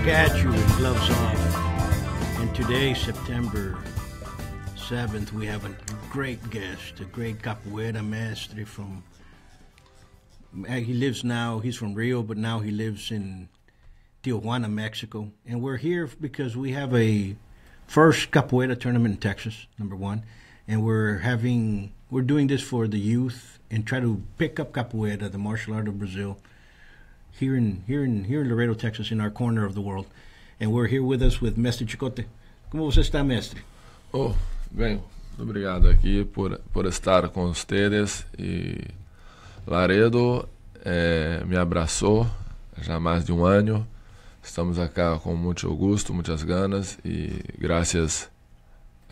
at you and gloves off. And today, September 7th, we have a great guest, a great capoeira mestre from, he's from Rio, but now he lives in Tijuana, Mexico. And we're here because we have a first capoeira tournament in Texas, number one. And we're doing this for the youth and try to pick up capoeira, the martial art of Brazil, here in Laredo, Texas, in our corner of the world. And we're here with us with Mestre Chicote. Como você está, mestre? Oh, bem, muito obrigado aqui por estar com vocês. E Laredo me abraçou já há mais de um ano. Estamos aqui com muito gosto, muitas ganas e graças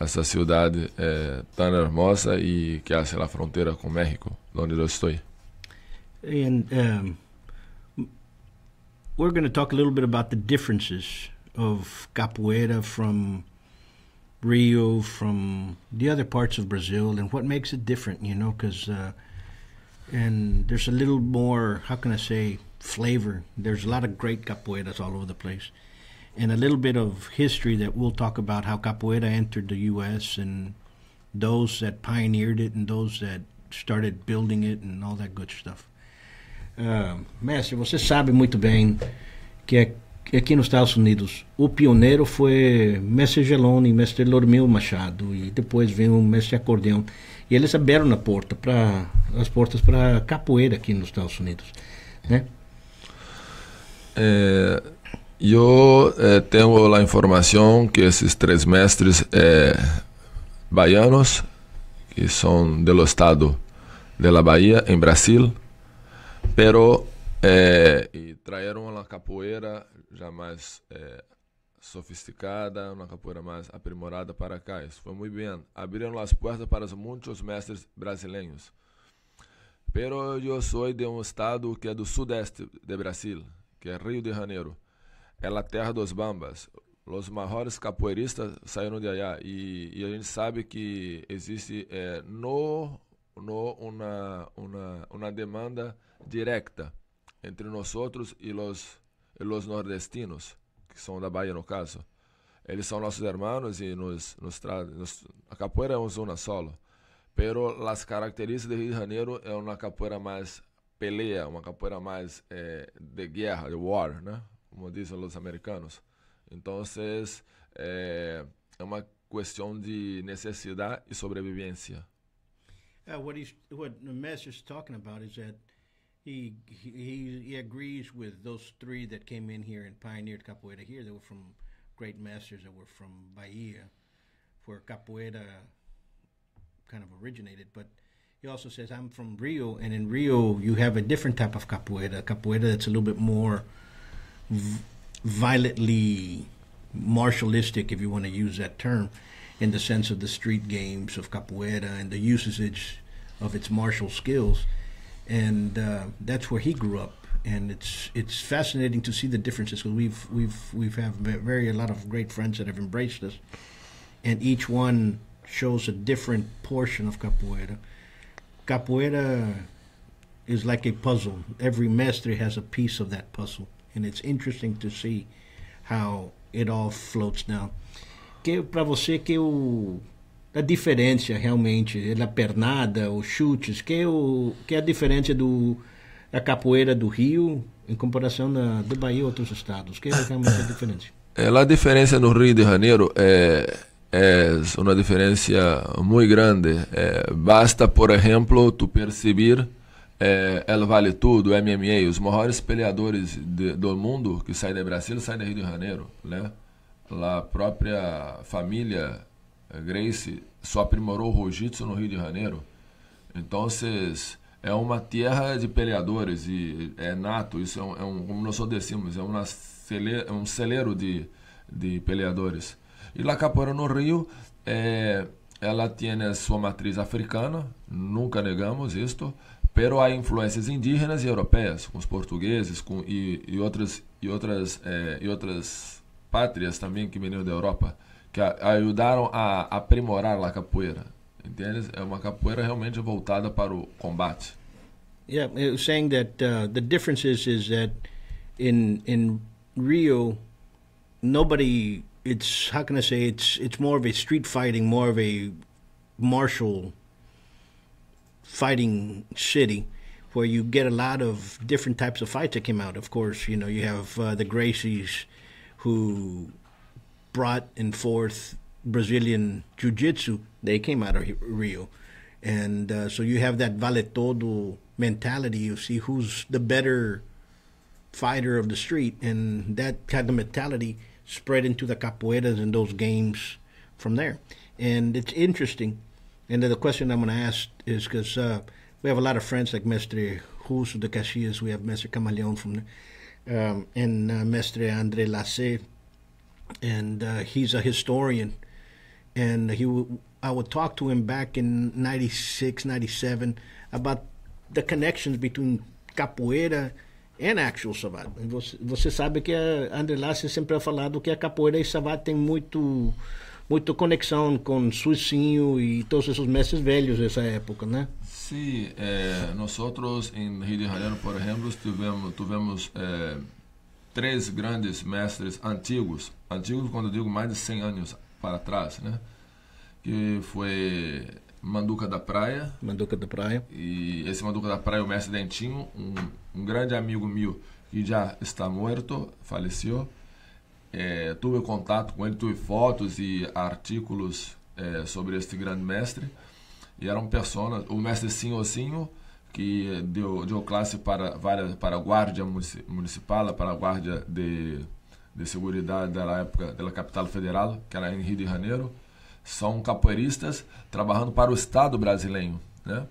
a essa cidade tão hermosa e que hace a fronteira com México, onde eu estou. And we're going to talk a little bit about the differences of capoeira from Rio, from the other parts of Brazil, and what makes it different, because and there's a little more, how can I say, flavor. There's a lot of great capoeiras all over the place, and a little bit of history that we'll talk about how capoeira entered the U.S. and those that pioneered it and those that started building it and all that good stuff. Mestre, você sabe muito bem que aqui nos Estados Unidos o pioneiro foi Mestre Gelone, Mestre Lormil Machado, e depois veio o Mestre Acordeão, e eles abriram as portas para capoeira aqui nos Estados Unidos, né? Eu tenho a informação que esses três mestres baianos, que são do estado de la Bahia, em Brasil, pero e trajeron uma capoeira já mais sofisticada, uma capoeira mais aprimorada para cá. Isso foi muito bem. Abriram as portas para muitos mestres brasileiros. Pero eu sou de um estado que é do sudeste de Brasil, que é Rio de Janeiro. É a terra dos bambas. Os maiores capoeiristas saíram de allá e a gente sabe que existe uma demanda directa entre nós e os nordestinos, que são da Bahia no caso. Eles são nossos irmãos e a capoeira é uma solo, pero as características de Rio de Janeiro é uma capoeira mais peleia, uma capoeira mais de guerra, de war, né? Como dizem os americanos. Então é uma questão de necessidade e sobrevivência. What the master's talking about is that he agrees with those three that came in here and pioneered capoeira here. They were from great masters that were from Bahia, where capoeira kind of originated. But he also says, I'm from Rio, and in Rio you have a different type of capoeira that's a little bit more violently martialistic, if you want to use that term, in the sense of the street games of capoeira and the usage of its martial skills. And that's where he grew up, and it's fascinating to see the differences, because we've have a lot of great friends that have embraced us, and each one shows a different portion of capoeira. Capoeira is like a puzzle. Every mestre has a piece of that puzzle, and it's interesting to see how it all floats down. Que para você a diferença realmente, a pernada, os chutes, que é a diferença da capoeira do Rio em comparação do Bahia e outros estados? Que é realmente a diferença? A diferença no Rio de Janeiro é uma diferença muito grande. Basta, por exemplo, tu perceber El Vale Tudo, MMA, os maiores peleadores do mundo que saem do Brasil saem do Rio de Janeiro, né? A própria família Gracie só aprimorou o jiu-jitsu no Rio de Janeiro. Então, é uma terra de peleadores e é nato. Isso como nós decimos, é um celeiro de peleadores. E a capoeira no Rio, ela tem sua matriz africana, nunca negamos isto, pero há influências indígenas e europeias, com os portugueses e outras pátrias também que vieram da Europa, que ajudaram a aprimorar a capoeira, entende? É uma capoeira realmente voltada para o combate. Yeah, it was saying that the difference is that in Rio nobody. It's, how can I say? It's more of a street fighting, more of a martial fighting city, where you get a lot of different types of fights that came out. Of course, you know, you have the Gracies, who brought in forth Brazilian Jiu-Jitsu. They came out of Rio. And so you have that vale todo mentality. You see who's the better fighter of the street. And that kind of mentality spread into the capoeiras and those games from there. And it's interesting. And then the question I'm going to ask is, because we have a lot of friends like Mestre Russo de Caxias, we have Mestre Camaleón from there, and Mestre André Lassé, and he's a historian. And I would talk to him back in 96, 97 about the connections between capoeira and actual savate. Você sabe que a André Lassé sempre ha falado que a capoeira e savate tem muito conexão com Suicinho e todos esses mestres velhos dessa época, né? Sí, nosotros en Rio de Janeiro, por ejemplo, tuvimos três grandes mestres antigos quando eu digo mais de 100 anos para trás, né? Que foi Manduca da Praia. E esse Manduca da Praia, o mestre Dentinho, um grande amigo meu que já está morto, faleceu. Tuve contato com ele, tuve fotos e artículos sobre este grande mestre. E eram pessoas, o mestre Sinho, que deu classe para a guarda municipal, para a guarda de segurança da época da capital federal, que era em Rio de Janeiro. São capoeiristas trabalhando para o Estado brasileiro, né?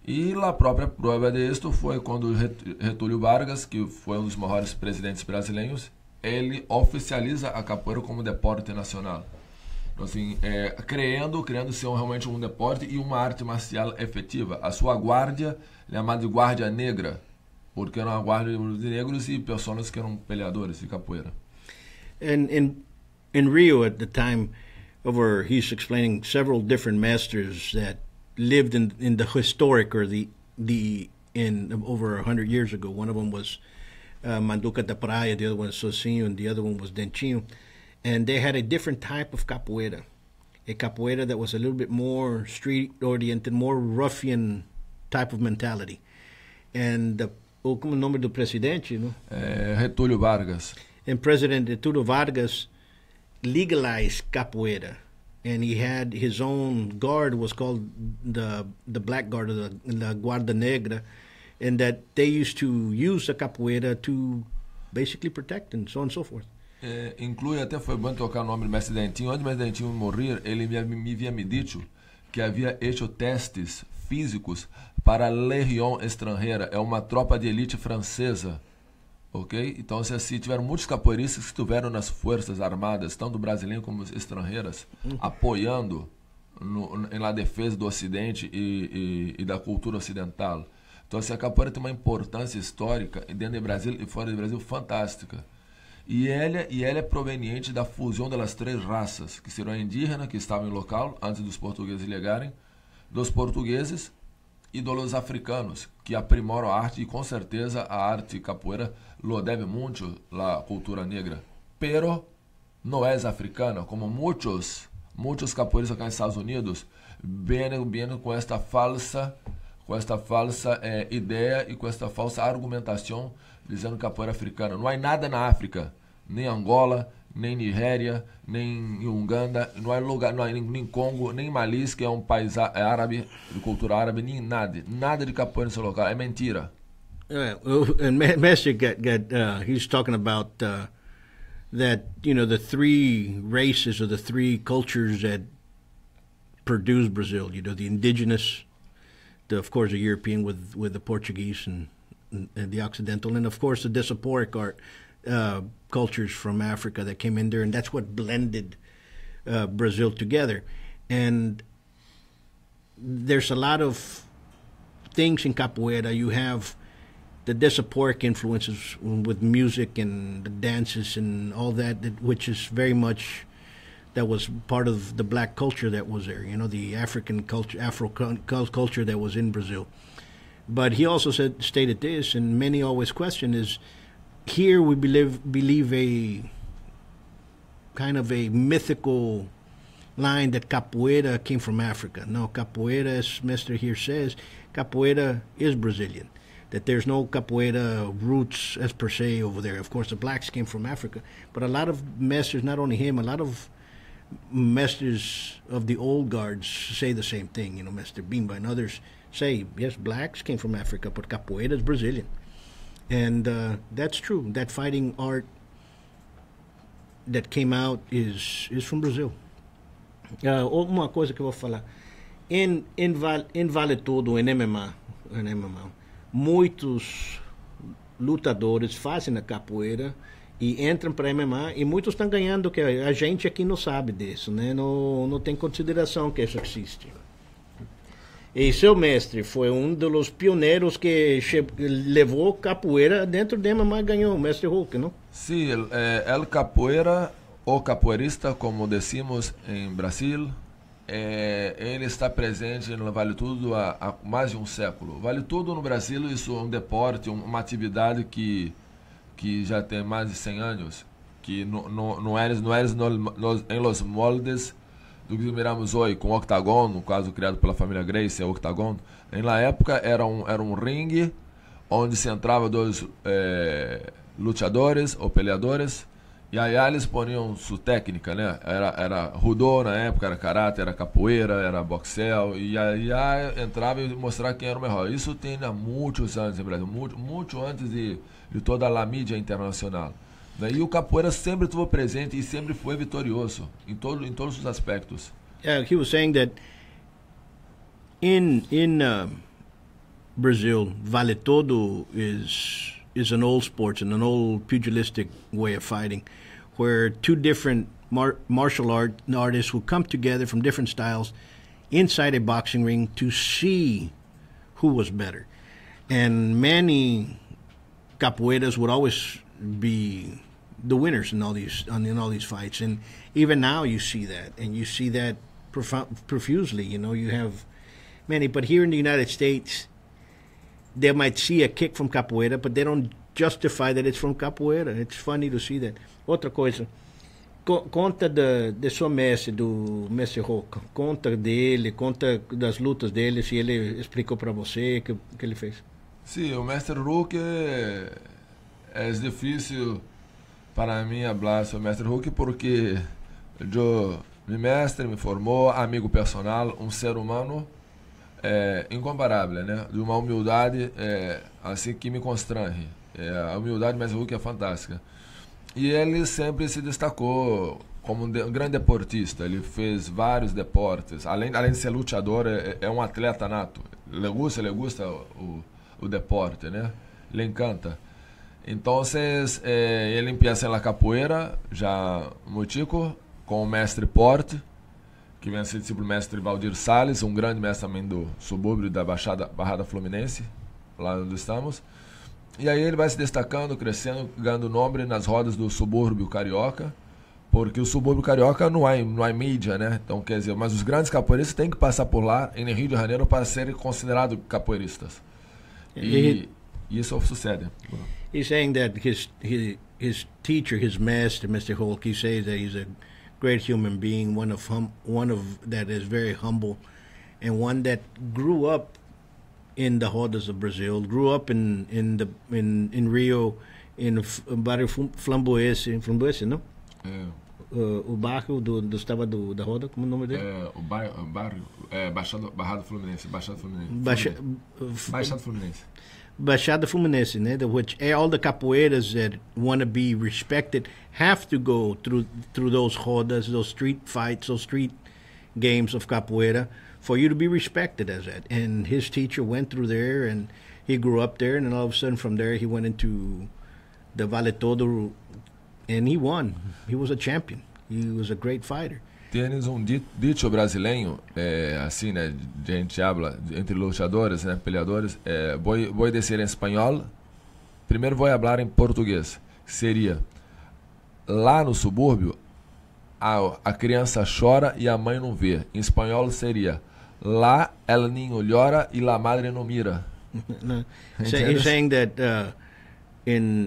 E a própria prova disso foi quando Getúlio Vargas, que foi um dos maiores presidentes brasileiros, ele oficializa a capoeira como deporte nacional. Então, assim, criando ser realmente um deporte e uma arte marcial efetiva. A sua guarda é chamada de guarda negra, porque era uma guarda de negros e pessoas que eram peleadores de capoeira. And in Rio at the time, he's explaining several different masters that lived in the historic, or in over 100 years ago. One of them was Manduca da Praia, the other one was Socinho, and the other one was Dentinho. And they had a different type of capoeira, a capoeira that was a little bit more street-oriented, more ruffian type of mentality. And como o nome do presidente, no? Getúlio Vargas. And President Getúlio Vargas legalized capoeira, and he had his own guard, was called the Black Guard, or the Guarda Negra, and that they used to use the capoeira to basically protect and so on and so forth. Inclui, até foi bom tocar o nome do mestre Dentinho. Antes do mestre Dentinho morrer, ele me havia me dito que havia hecho testes físicos para a Legião Estrangeira, é uma tropa de elite francesa, ok? Então, se tiveram muitos capoeiristas que estiveram nas forças armadas, tanto brasileiras como estrangeiras, apoiando na defesa do Ocidente e da cultura ocidental. Então, a capoeira tem uma importância histórica dentro do Brasil e fora do Brasil fantástica. E ela é proveniente da fusão das três raças, que serão indígenas, que estavam em local antes dos portugueses chegarem, dos portugueses e dos africanos, que aprimoram a arte, e com certeza a arte capoeira lo deve muito à cultura negra. Pero não é africana, como muitos capoeiristas aqui nos Estados Unidos vêm com esta falsa ideia e com esta falsa argumentação dizendo que capoeira africana. Não há nada na África, nem Angola, nem Nigéria, nem Uganda, não há lugar, não há nem Congo, nem Mali, que é um país árabe, de cultura árabe, nem nada de capoeira nesse local. É mentira. And Mestre he's talking about that, you know, the three races or the three cultures that produce Brazil. You know, the indigenous, of course, the European with the Portuguese and the Occidental, and of course the diasporic art cultures from Africa that came in there, and that's what blended Brazil together. And there's a lot of things in capoeira. You have the diasporic influences with music and the dances and all that, which is very much, that was part of the black culture that was there, you know, the African culture, Afro culture that was in Brazil. But he also stated this, and many always question, is here we believe kind of a mythical line that capoeira came from Africa. No, capoeira, as Mestre here says, capoeira is Brazilian. That there's no capoeira roots as per se over there. Of course, the blacks came from Africa, but a lot of masters, not only him, a lot of masters of the old guards say the same thing. Mestre Bimba and others say, yes, blacks came from Africa, but capoeira is Brazilian. And that's true. That fighting art that came out is from Brazil. Uma coisa que eu vou falar. Em Vale Tudo, em MMA, muitos lutadores fazem a capoeira e entram para MMA e muitos estão ganhando, que a gente aqui não sabe disso, né? Não tem consideração que isso existe. E seu mestre foi um dos pioneiros que levou capoeira dentro de MMA e ganhou, o mestre Hulk, não? Sim, el capoeira, o capoeirista, como decimos em Brasil, ele está presente no Vale Tudo há mais de um século. Vale Tudo no Brasil, isso é um deporte, uma atividade que já tem mais de 100 anos, que não é em los moldes do que miramos hoje, com o octagon, no caso criado pela família Gracie, o octagon. Na época era um ringue onde se entrava dois lutadores ou peleadores, e aí eles poniam sua técnica, né? Era judô na época, era karate, era capoeira, era boxeo, e aí entrava e mostrava quem era o melhor. Isso tem há muitos anos em Brasil, muito antes de toda a mídia internacional. E o capoeira sempre esteve presente e sempre foi vitorioso em todos os aspectos. He was saying that in Brazil, Vale Todo is an old sport and an old pugilistic way of fighting, where two different martial artists will come together from different styles inside a boxing ring to see who was better. And many capoeiras would always be the winners in all these fights, and even now you see that, and you see that profusely. You have many, but here in the United States, they might see a kick from capoeira, but they don't justify that it's from capoeira. It's funny to see that. Outra coisa, conta de seu mestre, do mestre Roca. Conta dele, conta das lutas dele, se ele explicou para você que ele fez. Sim, o mestre Roca é difícil para mim falar sobre o mestre Roca porque meu mestre me formou, amigo personal, um ser humano incomparável, né? De uma humildade assim que me constrange. A humildade do mestre Roca é fantástica. E ele sempre se destacou como um grande deportista. Ele fez vários deportes. Além de ser lutador, é um atleta nato. Ele gusta o deporte, né? Le encanta. Então, ele empieza na capoeira, já muito chico, com o mestre Porte, que vem a ser discípulo do mestre Valdir Salles, um grande mestre também do subúrbio da Baixada Fluminense, lá onde estamos. E aí ele vai se destacando, crescendo, ganhando nome nas rodas do subúrbio carioca, porque o subúrbio carioca não há mídia, né? Então, quer dizer, mas os grandes capoeiristas têm que passar por lá, em Rio de Janeiro, para serem considerados capoeiristas. E isso sucede. He's saying that his teacher, his master, Mr. Hulk, he says that he's a great human being, one of that is very humble, and one that grew up in the rodas of Brazil, grew up in Rio, in Flamboese, não? O bairro estava da roda, como é o nome dele? O bairro Baixada Fluminense. Baixada Fluminense, né? Which all the capoeiras that want to be respected have to go through those rodas, those street fights, those street games of capoeira for you to be respected as that. And his teacher went through there, and he grew up there, and then all of a sudden from there he went into the Vale Todo, and he won. He was a champion. He was a great fighter. Tienes dicho brasileiro, assim, né, a gente habla entre lutadores, né, peleadores, vou dizer em espanhol, primeiro vou falar em português, seria, lá no subúrbio, a criança chora e a mãe não vê. Em espanhol seria, lá el niño llora y la madre no mira. No. He's saying that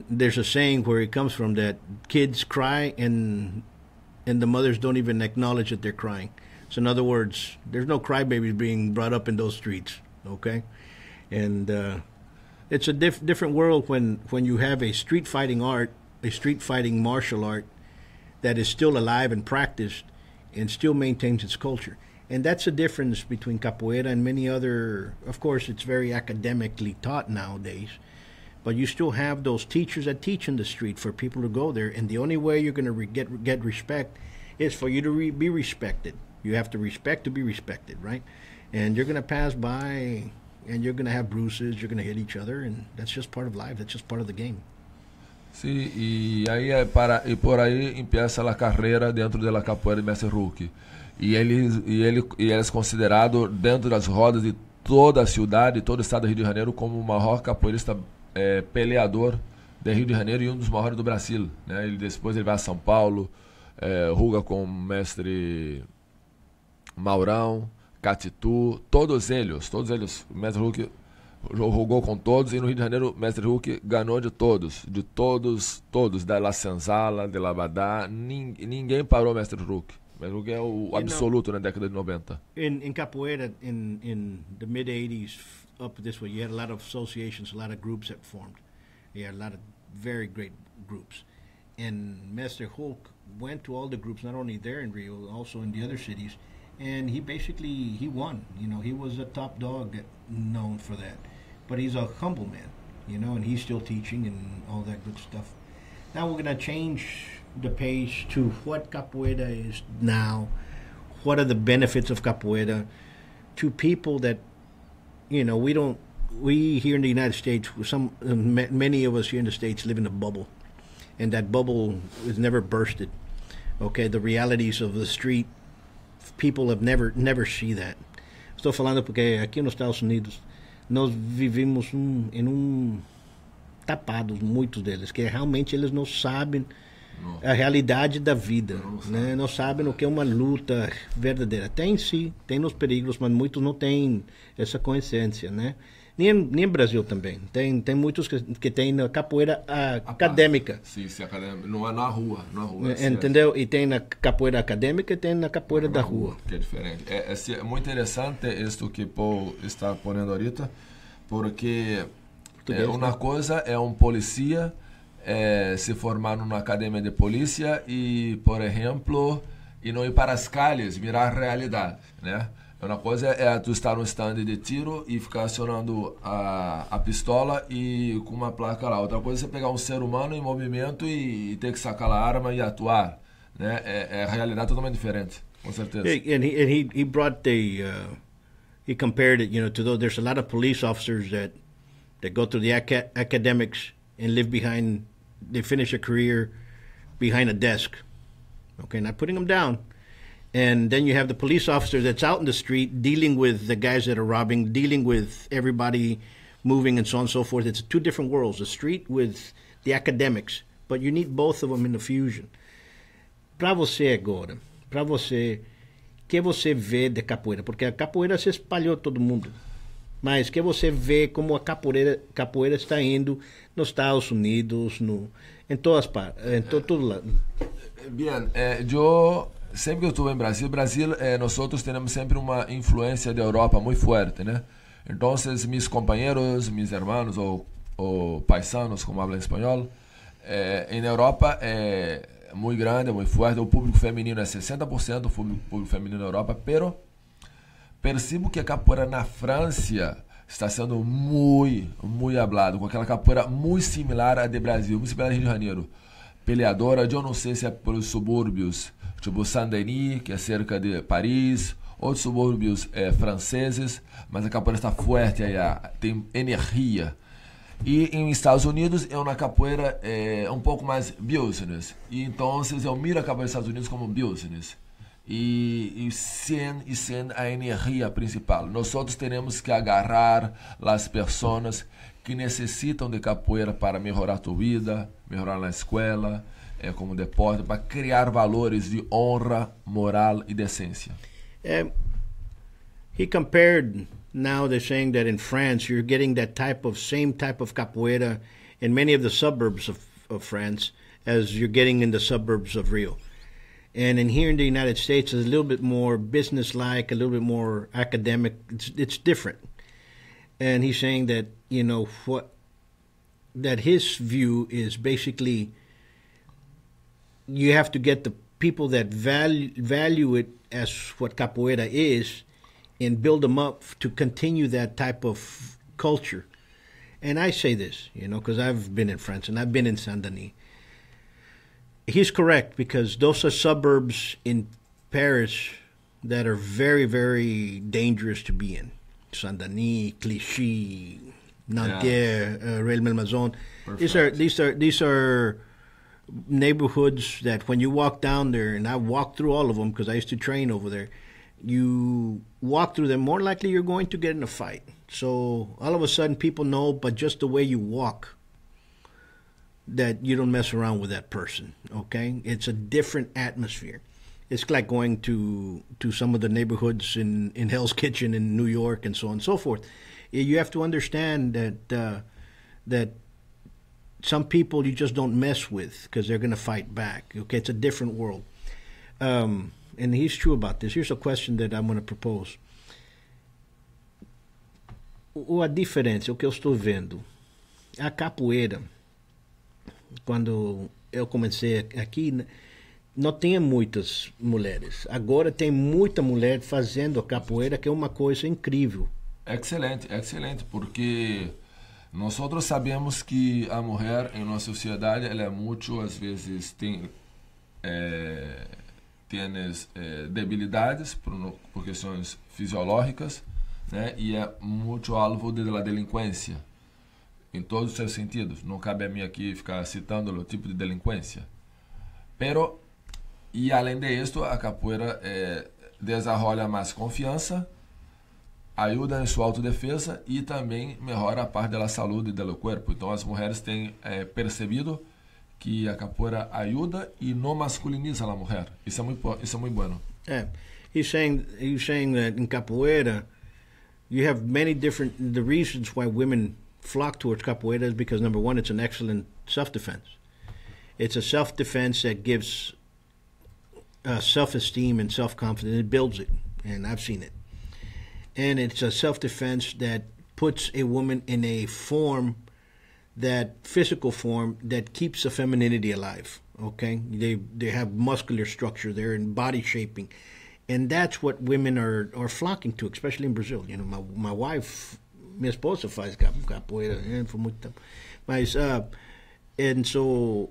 there's a saying where it comes from that kids cry and and the mothers don't even acknowledge that they're crying. So in other words, there's no crybabies being brought up in those streets, okay? And it's a different world when you have a street fighting art, a street fighting martial art that is still alive and practiced and still maintains its culture. And that's the difference between capoeira and many other, of course, it's very academically taught nowadays, but you still have those teachers that teach in the street for people to go there, and the only way you're going to get respect is for you to be respected. You have to respect to be respected, right? And you're going to pass by, and you're going to have bruises, you're going to hit each other, and that's just part of life, that's just part of the game. Sí, y por ahí empieza la carrera dentro de la capoeira de Mestre Hulk. E ele é considerado dentro das rodas de toda a cidade, todo o estado do Rio de Janeiro, como o maior capoeirista peleador do Rio de Janeiro e um dos maiores do Brasil, né? Depois ele vai a São Paulo, ruga com o mestre Maurão, Catitu, todos eles, o Mestre Hulk jogou com todos, e no Rio de Janeiro o Mestre Hulk ganhou de todos, da La Senzala, de Labadá, ninguém parou o Mestre Hulk. O Mestre Hulk é o absoluto na década de 90. In capoeira, in the mid-80s up this way, you had a lot of associations, a lot of groups that formed. You had a lot of very great groups. And Mestre Hulk went to all the groups, not only there in Rio, also in the other cities, and he won. You know, he was a top dog known for that. But he's a humble man, you know, and he's still teaching and all that good stuff. Now we're going to change the pace to what capoeira is now. What are the benefits of capoeira to people that, you know, we here in the United States, many of us here in the States live in a bubble, and that bubble is never bursted. Okay, the realities of the street, people have never see that. Estou falando porque aqui nos Estados Unidos nós vivemos tapados, muitos deles, que realmente eles não sabem a realidade da vida, né? Não sabem o que é uma luta verdadeira. Tem sim, tem os perigos, mas muitos não têm essa consciência, né? Nem em Brasil também. Tem muitos que têm na capoeira acadêmica. Sim, acadêmica. Não é na rua. Entendeu? E tem na capoeira acadêmica e tem na capoeira da rua. Que é diferente. É muito interessante isto que Paul está ponendo ahorita, porque uma coisa é um polícia se formar numa academia de polícia e, por exemplo, e não ir para as calles, mirar a realidade, né? Uma coisa é tu estar no stand de tiro e ficar acionando a pistola e com uma placa lá. Outra coisa é você pegar um ser humano em movimento e ter que sacar a arma e atuar, né? É a realidade totalmente diferente, com certeza. And he brought he compared it, you know, to those. There's a lot of police officers that go through the academics and live behind. They finish a career behind a desk. Okay, not putting them down. And then you have the police officer that's out in the street dealing with the guys that are robbing, dealing with everybody moving and so on and so forth. It's two different worlds, the street with the academics. But you need both of them in the fusion. Para você agora, que você vê de capoeira? Porque a capoeira se espalhou todo mundo. Mas que você vê como a capoeira está indo nos Estados Unidos, em todas partes, em todo lado. Bien, sempre que eu estou em Brasil, nós temos sempre uma influência da Europa muito forte, né? Então, mis companheiros, mis hermanos ou paisanos, como hablam espanhol, em Europa é muito grande, muito forte. O público feminino é 60% do público feminino na Europa, pero percebo que a capoeira na França está sendo muito hablado, com aquela capoeira muito similar à de Brasil, muito similar ao Rio de Janeiro. Peleadora, eu não sei se é pelos subúrbios, tipo Saint-Denis, que é cerca de Paris, outros subúrbios franceses, mas a capoeira está forte aí, tem energia. E em Estados Unidos é uma capoeira um pouco mais business. E então eu miro a capoeira dos Estados Unidos como business. E sem a energia principal. Nós temos que agarrar as pessoas que necessitam de capoeira para melhorar tua vida, melhorar na escola, como deporte, para criar valores de honra, moral e decência. He compared, now they're saying that in France you're getting that same type of capoeira in many of the suburbs of France as you're getting in the suburbs of Rio. And in here in the United States, it's a little bit more business-like, a little bit more academic. It's different. And he's saying that, you know, that his view is basically you have to get the people that value it as what capoeira is and build them up to continue that type of culture. And I say this, you know, because I've been in France and I've been in Saint-Denis. He's correct, because those are suburbs in Paris that are very, very dangerous to be in. Saint-Denis, Clichy, Nanterre, Rueil-Malmaison. These are neighborhoods that when you walk down there, and I walked through all of them because I used to train over there, you walk through them, more likely you're going to get in a fight. So all of a sudden people know, but just the way you walk, that you don't mess around with that person, okay? It's a different atmosphere. It's like going to some of the neighborhoods in Hell's Kitchen in New York and so on and so forth. You have to understand that some people you just don't mess with because they're going to fight back, okay? It's a different world. And he's true about this. Here's a question that I'm going to propose. A diferença, o que eu estou vendo, a capoeira, quando eu comecei aqui, não tinha muitas mulheres. Agora tem muita mulher fazendo a capoeira, que é uma coisa incrível. Excelente, excelente, porque nós sabemos que a mulher em nossa sociedade, ela é muito, às vezes, tem debilidades por questões fisiológicas, né? E é muito alvo da delinquência, em todos os seus sentidos. Não cabe a mim aqui ficar citando o tipo de delinquência. E além disso, a capoeira desenvolve mais confiança, ajuda em sua autodefesa e também melhora a parte da saúde e do corpo. Então as mulheres têm percebido que a capoeira ajuda e não masculiniza a mulher. Isso é muito bom. He's saying that in capoeira you have many different, the reasons why women flock towards capoeira is because, number one, it's an excellent self-defense. It's a self-defense that gives self-esteem and self-confidence. It builds it, and I've seen it. And it's a self-defense that puts a woman in a form, that physical form, that keeps the femininity alive, okay? They have muscular structure, they're in body shaping. And that's what women are flocking to, especially in Brazil. You know, my wife, minha esposa faz capoeira por muito tempo. Mas, and so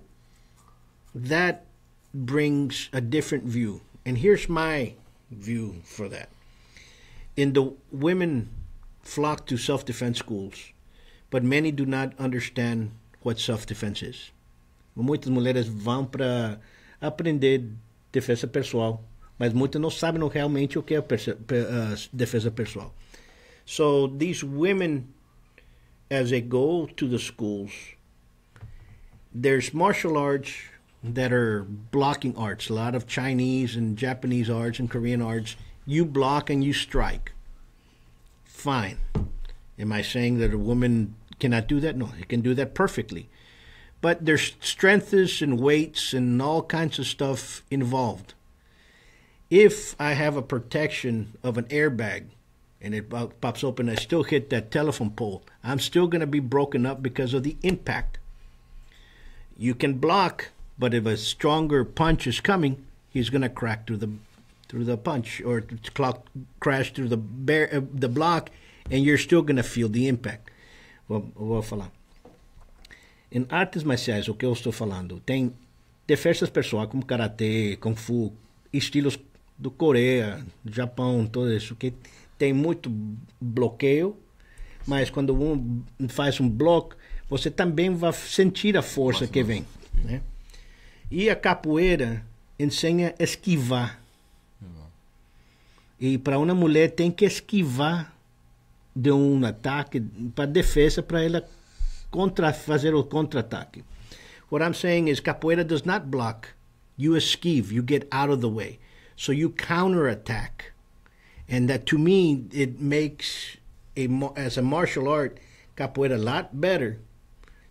that brings a different view. And here's my view for that. In the women flock to self-defense schools, but many do not understand what self-defense is. Muitas mulheres vão para aprender defesa pessoal, mas muitas não sabem realmente o que é defesa pessoal. So these women, as they go to the schools, there's martial arts that are blocking arts, a lot of Chinese and Japanese arts and Korean arts. You block and you strike. Fine. Am I saying that a woman cannot do that? No, it can do that perfectly. But there's strengths and weights and all kinds of stuff involved. If I have a protection of an airbag and it pops open, I still hit that telephone pole, I'm still going to be broken up because of the impact. You can block, but if a stronger punch is coming, he's going to crack through the punch, or crash through the block, and you're still going to feel the impact. Vou falar. Em artes marciais, o que eu estou falando, tem defesas pessoais como karatê, kung fu, estilos do Coreia, Japão, tudo isso, que tem muito bloqueio, mas quando faz bloco, você também vai sentir a força que vem, né? E a capoeira ensina a esquivar. E para uma mulher tem que esquivar de um ataque para defesa, para ela fazer o contra-ataque. What I'm saying is capoeira does not block. You esquive, you get out of the way. So you counter-attack. And that, to me, it makes, as a martial art, capoeira a lot better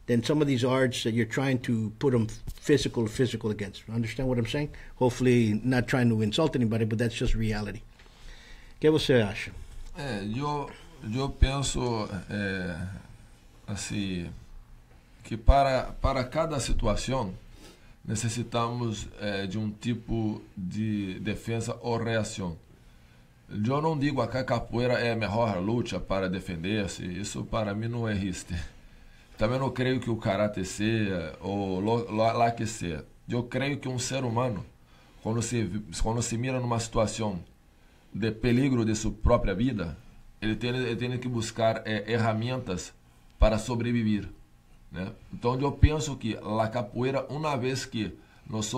than some of these arts that you're trying to put them physical against. Understand what I'm saying? Hopefully not trying to insult anybody, but that's just reality. O que você acha? Eu penso assim que para cada situação necessitamos de um tipo de defesa ou reação. Eu não digo que a capoeira é a melhor luta para defender-se, isso para mim não existe. Também não creio que o karatê seja, ou lá que seja. Eu creio que um ser humano, quando se mira numa situação de perigo de sua própria vida, ele tem que buscar ferramentas para sobreviver, né? Então eu penso que a capoeira, uma vez que nós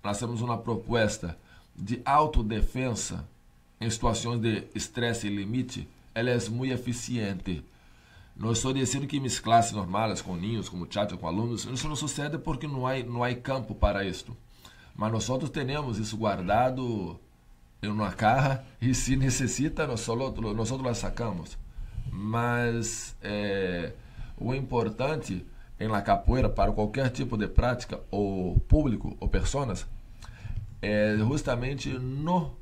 hacemos uma proposta de autodefesa em situações de estresse e limite, ela é muito eficiente. Não estou dizendo que minhas classes normais, com ninhos, com muchachos, com alunos, isso não sucede porque não há campo para isto. Mas nós temos isso guardado em uma caja e se necessita, nós la sacamos. Mas o importante em la capoeira, para qualquer tipo de prática, ou público, ou pessoas, é justamente não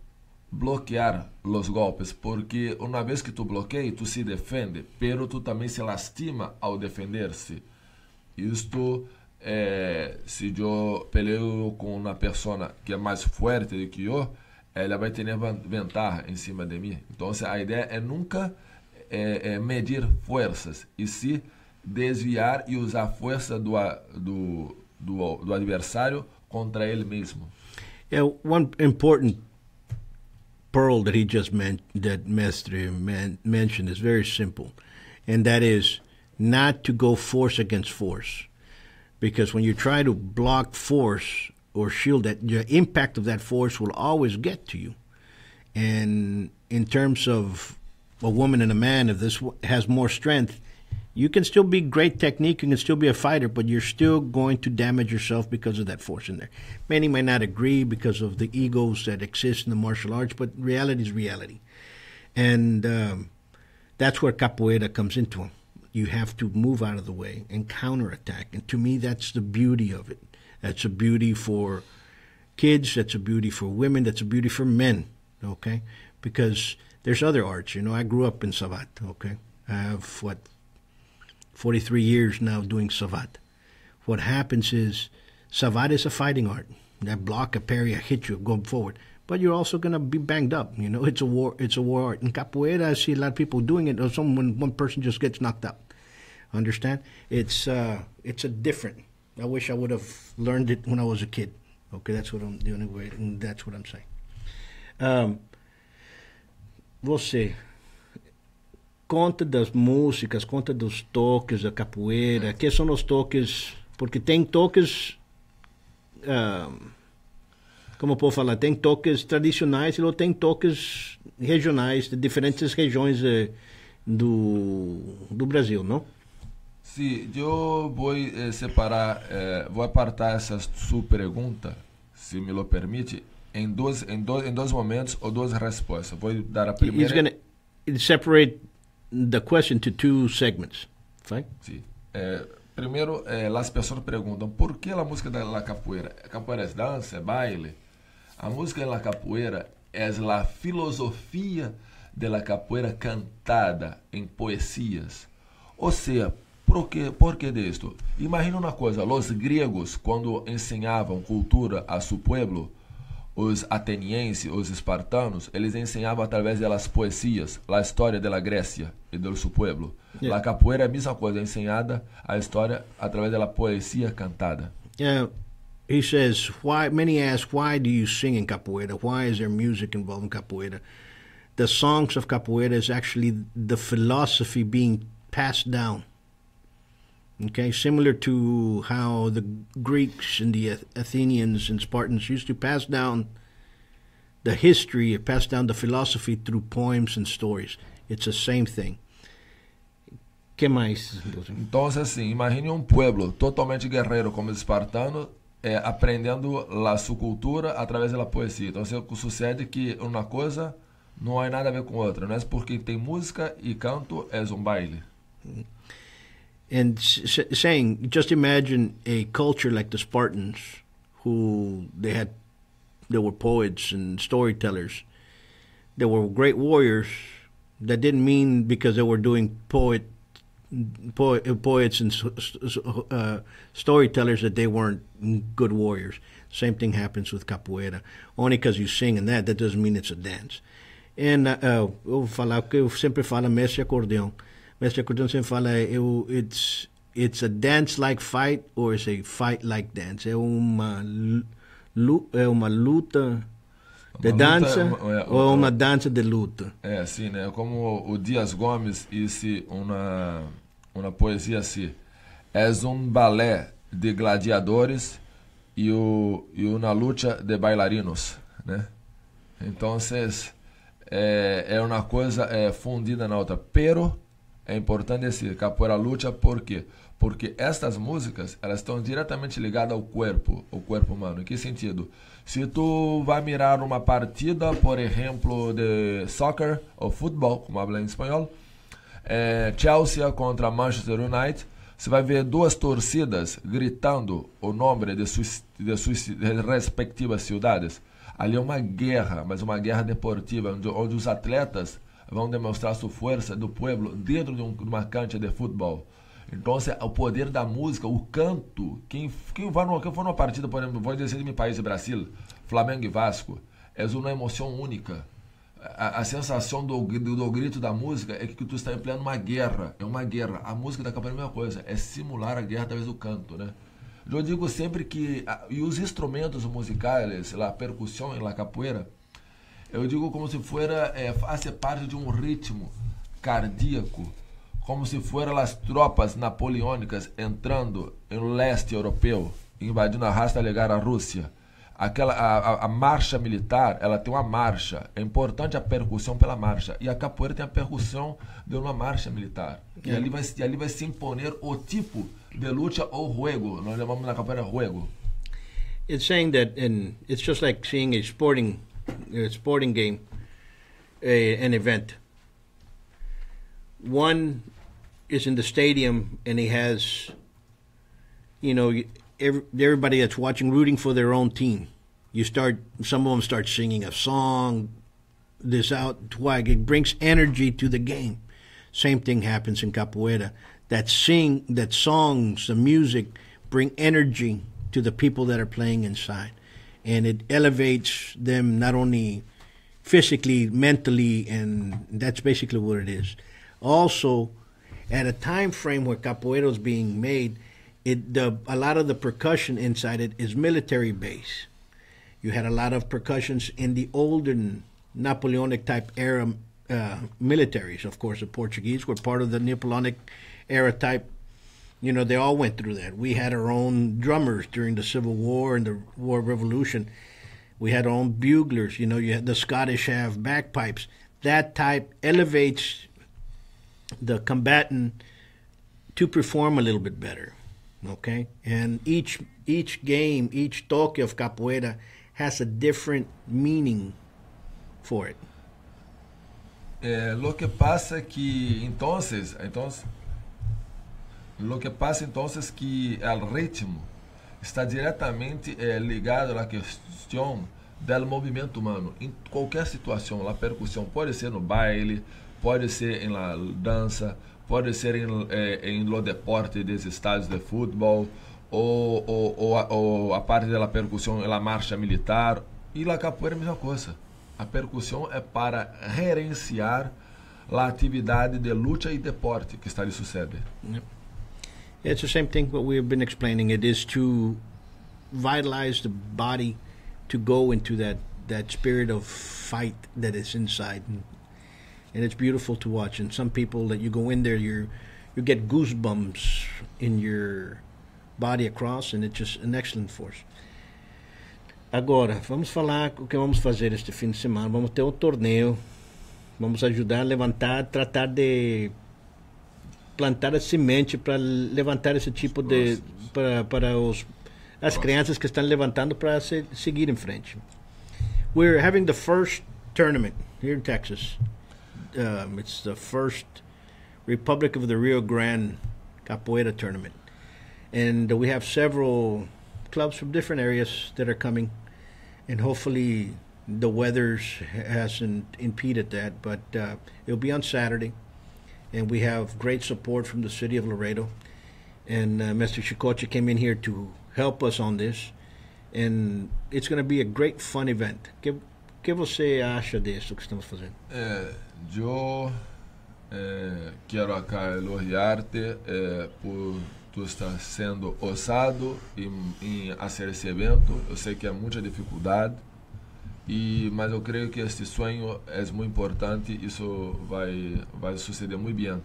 bloquear os golpes, porque uma vez que tu bloqueia, tu se defende, pero tu também se lastima ao defender-se. Isto, se eu peleo com uma pessoa que é mais forte do que eu, ela vai ter vantagem em cima de mim. Então, a ideia é nunca medir forças, e se desviar e usar a força do adversário contra ele mesmo. One important pearl that he just that Mestre mentioned is very simple, and that is not to go force against force, because when you try to block force or shield that, the impact of that force will always get to you. And in terms of a woman and a man, if this has more strength, you can still be great technique, you can still be a fighter, but you're still going to damage yourself because of that force in there. Many might not agree because of the egos that exist in the martial arts, but reality is reality. And that's where capoeira comes into them. You have to move out of the way and counterattack. And to me, that's the beauty of it. That's a beauty for kids, that's a beauty for women, that's a beauty for men, okay? Because there's other arts. You know, I grew up in Savat, okay? I have, 43 years now doing Savat. What happens is, Savat is a fighting art. That block, a parry, a hit you, going forward. But you're also going to be banged up. You know, it's a war art. In capoeira, I see a lot of people doing it, or when one person just gets knocked out. Understand? It's a different. I wish I would have learned it when I was a kid. Okay, that's what I'm doing. And that's what I'm saying. Você conta das músicas, conta dos toques da capoeira. Que são os toques? Porque tem toques, como eu posso falar, tem toques tradicionais e tem toques regionais de diferentes regiões do Brasil, não? Sim, eu vou separar, vou apartar essa sua pergunta, se me lo permite, em dois momentos ou duas respostas. Vou dar a primeira. He's going to separate the question to two segments, right? Sim. Primeiro, as pessoas perguntam por que a música da capoeira? A capoeira é dança, é baile? A música da capoeira é a filosofia da capoeira cantada em poesias. Ou seja, por que disto? Imagina uma coisa, os gregos, quando ensinavam cultura a seu povo, os atenienses, os espartanos, eles ensinavam através das poesias a história da Grécia e do seu povo. Yeah. A capoeira é a mesma coisa, é ensinada a história através da poesia cantada. Yeah. He says, many ask, why do you sing in capoeira? Why is there music involved in capoeira? The songs of capoeira is actually the philosophy being passed down. Okay, similar to how the Greeks and the Athenians and Spartans used to pass down the history, pass down the philosophy through poems and stories. It's the same thing. Que mais? Então, assim, imagine um povo totalmente guerreiro como os espartanos, aprendendo a sua cultura através da poesia. Então, sucede que uma coisa não tem nada a ver com outra. Não é porque tem música e canto, é um baile. and saying, just imagine a culture like the Spartans, who they were poets and storytellers. They were great warriors. That didn't mean because they were doing poets and storytellers that they weren't good warriors. Same thing happens with capoeira. Only because you sing and that doesn't mean it's a dance. And eu vou falar o que eu sempre falo, mestre acordeão. Mestre acordeão sempre fala, it's a dance-like fight or it's a fight-like dance. É uma luta de dança ou é uma dança de luta. É assim, né? Como o Dias Gomes disse uma poesia assim: és balé de gladiadores e uma luta de bailarinos, né? Então, é uma coisa fundida na outra. Pero é importante dizer capoeira luta, por quê? Porque estas músicas, elas estão diretamente ligadas ao corpo humano. Em que sentido? Se tu vai mirar uma partida, por exemplo, de soccer ou futebol, como habla em espanhol, Chelsea contra Manchester United, você vai ver duas torcidas gritando o nome de suas respectivas cidades. Ali é uma guerra, mas uma guerra deportiva, onde os atletas vão demonstrar sua força do povo dentro de uma cancha de futebol. Então, o poder da música, o canto, quem for numa partida, por exemplo, vou dizer de meu país, Brasil, Flamengo e Vasco, é uma emoção única. A sensação do grito da música é que tu está empleando uma guerra, é uma guerra. A música da capoeira é a mesma coisa, é simular a guerra através do canto, né? Eu digo sempre que os instrumentos musicais, a percussão e a capoeira, eu digo como se fosse parte de um ritmo cardíaco, como se fossem as tropas napoleônicas entrando no leste europeu, invadindo a raça ligar à Rússia. A marcha militar, ela tem uma marcha. É importante a percussão pela marcha. E a capoeira tem a percussão de uma marcha militar. E ali vai se imponer o tipo de luta ou juego. Nós chamamos na capoeira juego. It's saying that, and it's just like seeing a sporting game, an event. One is in the stadium and he has, everybody that's watching rooting for their own team. Some of them start singing a song, it brings energy to the game. Same thing happens in capoeira. That songs, the music bring energy to the people that are playing inside. And it elevates them not only physically, mentally, and that's basically what it is. Also, at a time frame where capoeira is being made, a lot of the percussion inside it is military base. You had a lot of percussions in the olden Napoleonic type era militaries. Of course, the Portuguese were part of the Napoleonic era type. They all went through that. We had our own drummers during the Civil War and the War of Revolution. We had our own buglers. You had the Scottish have bagpipes. That type elevates the combatant to perform a little bit better. Okay? And each game, each toque of capoeira has a different meaning for it. Lo que pasa que entonces que el ritmo está diretamente ligado à questão do movimento humano. Em qualquer situação, a percussão pode ser no baile, pode ser em la dança, pode ser em lo deporte dos estádios de futebol, ou a parte da percussão é a marcha militar. E a capoeira é a mesma coisa. A percussão é para gerenciar a atividade de luta e deporte que está ali sucede. Yep. It's the same thing what we've been explaining. It is to vitalize the body, to go into that spirit of fight that is inside. And it's beautiful to watch. And some people that you go in there, you get goosebumps in your body across, and it's just an excellent force. Agora, vamos falar o que vamos fazer este fim de semana. Vamos ter um torneio. Vamos ajudar a levantar, tratar de plantar a semente para levantar esse tipo de... para as crianças que estão levantando para seguir em frente. We're having the first tournament here in Texas. It's the first Republic of the Rio Grande capoeira tournament. And we have several clubs from different areas that are coming, and hopefully the weather hasn't impeded that, but it'll be on Saturday, and we have great support from the city of Laredo, and Mestre Chicote came in here to help us on this, and it's going to be a great fun event. O que você acha disso que estamos fazendo? Eu quero acá elogiar-te por tu estar sendo ousado em fazer esse evento. Eu sei que é muita dificuldade, mas eu creio que este sonho é muito importante. Isso vai suceder muito bem,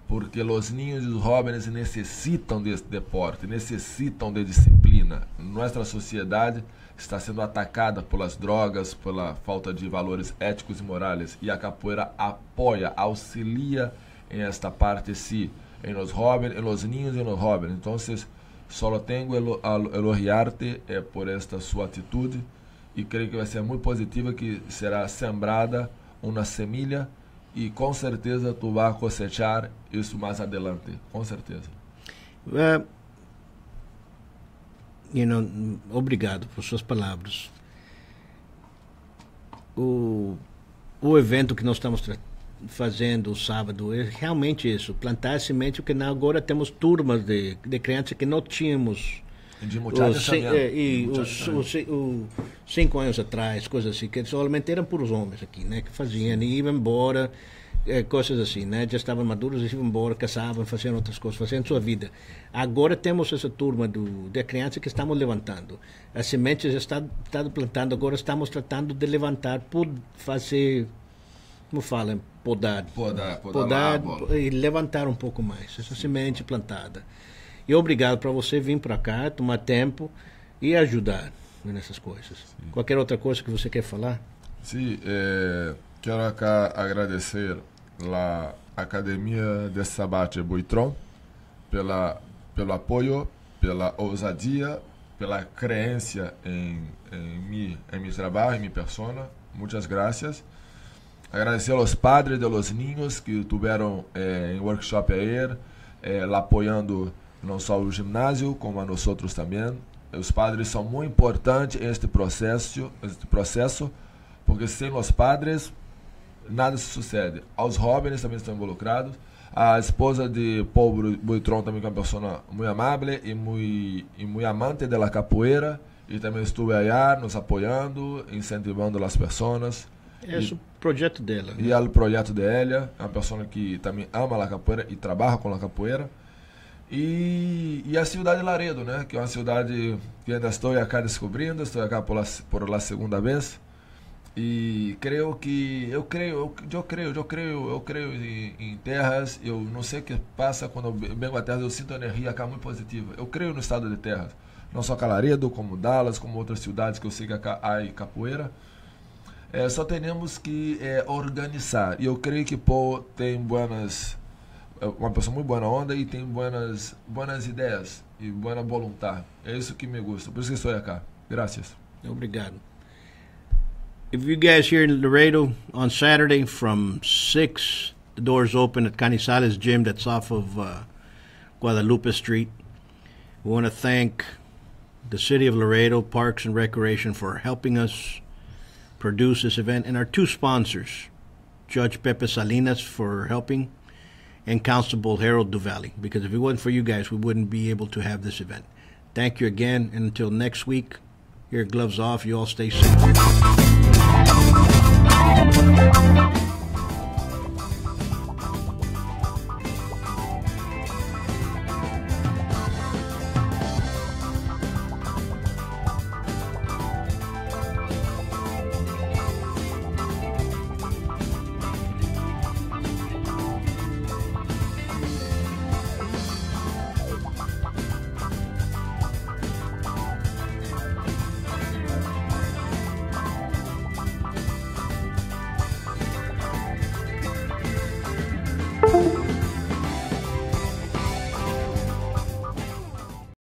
porque os niños e os jovens necessitam desse deporte, necessitam de disciplina. Nossa sociedade está sendo atacada pelas drogas, pela falta de valores éticos e morais, e a capoeira apoia, auxilia em esta parte, sim, em los jóvenes, en los niños y en los jóvenes. Entonces, solo tengo a elogiar-te por esta sua atitude, e creio que vai ser muito positiva, que será sembrada uma semilha, e com certeza tu vai cosechar isso mais adelante, com certeza. Obrigado por suas palavras. O evento que nós estamos fazendo sábado é realmente isso, plantar semente, porque agora temos turmas de crianças que não tínhamos de 5 anos atrás, coisas assim, que solamente eram por os homens aqui, né, que faziam e iam embora, coisas assim, né, já estavam maduros e iam embora, caçavam, faziam outras coisas, faziam sua vida. Agora temos essa turma de crianças que estamos levantando. As sementes já estão plantando, agora estamos tratando de levantar, por fazer, como falam, podar e levantar um pouco mais essa semente plantada. E obrigado para você vir para cá, tomar tempo e ajudar nessas coisas. Sim. Qualquer outra coisa que você quer falar? Sim, quero acá agradecer a Academia de Sabate Buitron pelo apoio, pela ousadia, pela crença em meu trabalho, em minha persona. Muitas graças. Agradecer aos padres de los niños que tiveram em workshop ayer, lá apoiando não só o ginásio, como a nós outros também. Os padres são muito importantes neste processo, porque sem os padres nada se sucede. Os jovens também estão involucrados. A esposa de Professeur Buitrón também é uma pessoa muito amável e muito amante da capoeira, e também estuve allá nos apoiando, incentivando as pessoas. É o projeto dela. E é o projeto dela, é uma pessoa que também ama a capoeira e trabalha com a capoeira. E a cidade de Laredo, né, que é uma cidade que ainda estou acá descobrindo, estou acá por a segunda vez, e creio eu creio em terras. Eu não sei o que passa quando eu venho a terras, eu sinto energia acá muito positiva. Eu creio no estado de terras, não só Laredo, como Dallas, como outras cidades que eu sei que acá há capoeira. Só temos que organizar, e eu creio que Paul tem uma pessoa muito boa onda e tem buenas ideias e boa vontade. É isso que me gusta, por isso que estou aqui. Graças. Obrigado. If you guys here in Laredo on Saturday from 6, the doors open at Canizales Gym that's off of Guadalupe Street. We want to thank the City of Laredo Parks and Recreation for helping us produce this event, and our two sponsors, Judge Pepe Salinas for helping, and Constable Harold Duvalli, because if it wasn't for you guys, we wouldn't be able to have this event. Thank you again, and until next week, here, gloves off, you all stay safe.